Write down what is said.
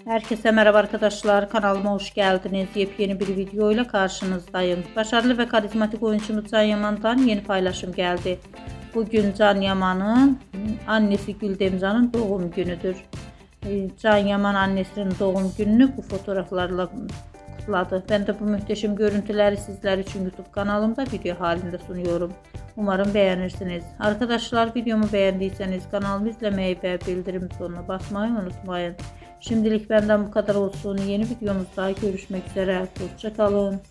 Herkese merhaba arkadaşlar. Kanalıma hoş geldiniz. Yepyeni bir video ile karşınızdayım. Başarılı ve karizmatik oyuncumuz Can Yaman'dan yeni paylaşım geldi. Bugün Can Yaman'ın annesi Güldemcan'ın doğum günüdür. Can Yaman annesinin doğum gününü bu fotoğraflarla kutladı. Ben de bu muhteşem görüntüleri sizler için YouTube kanalımda video halinde sunuyorum. Umarım beğenirsiniz. Arkadaşlar, videomu beğendiyseniz kanalımı izlemeyi ve bildirim butonuna basmayı unutmayın. Şimdilik benden bu kadar olsun. Yeni videomuzda görüşmek üzere. Hoşça kalın.